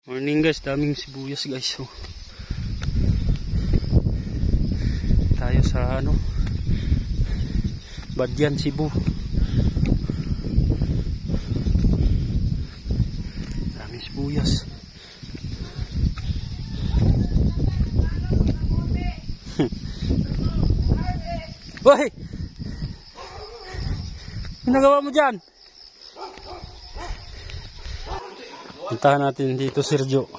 Morning guys, daming sibuyas guys. So, tayo sa Badyan, Cebu. Daming sibuyas. Hoy! Ginagawa mo dyan? Puntahan natin dito, Sergio.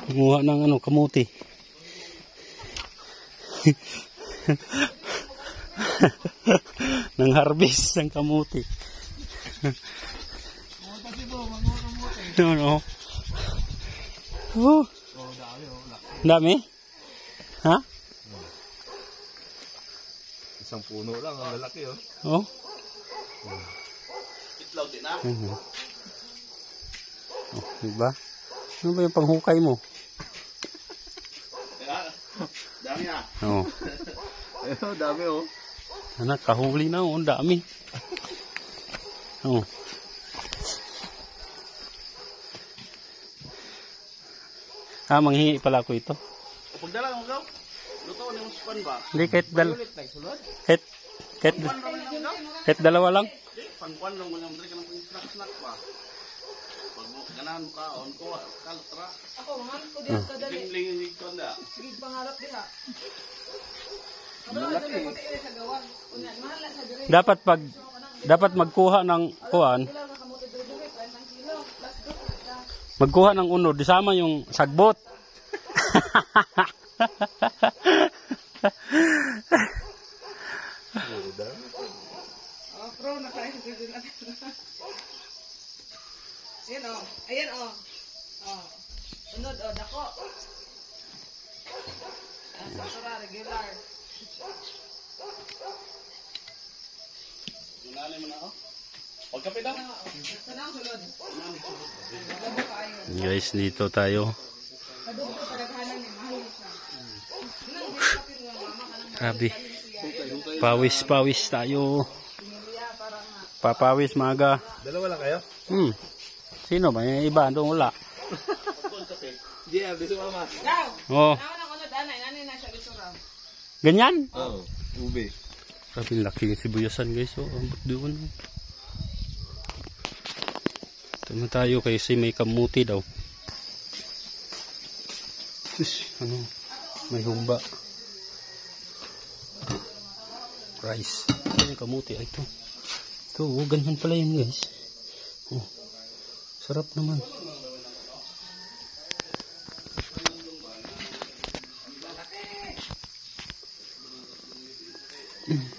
Kumuha ng kamuti. Nang harvest ng kamuti. Ano? Oh. Dami? Ha? Isang puno lang, ang lalaki oh. Oh. Itlaw din na. Oh, diba? Ano ba yung panghukay mo? Dami na. Oo. Ayun, dami oh. Anak, kahuli na oh, dami. Oh. Manghingi pala ako ito. Pagdala mo daw. Luto ni mo span ba? Hindi, kahit dalawa lang. Pangkuan lang mo ng dali ka ng snack ba? Ganahan mo kaon ko kaltra. Ako man ko diyan sa dali. Lingling ni konda. Sige pangarap dila. Dapat magkuha ng kuan. Magkuha ng unod, disama yung sagbot. Pro na kayo sa dila. Ayan o. Ayan o. Unod o. Dako. Sakura. Regular. Gunali mo na oh. Pagkape daw. Sanang sulod. Guys, dito tayo. Grabe. Pawis tayo. Papawis maga. Dalawa lang kayo? Sino ba? Yung iba, doon wala. Yeah, dito mama. Oh. Ganyan? Oh, ube. Grabe laki yung sibuyasan guys. Oh, ambot doon. Tama tayo kasi may kamuti daw. May humba. Rice. Yung kamuti. Ay, ito. Ito, ganyan pala yun guys. Oh. Sarap naman.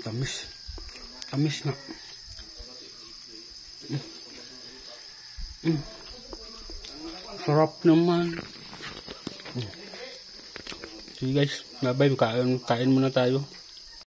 Tamis. Tamis na. Sarap naman. Sige guys, bye-bye. Kain muna tayo.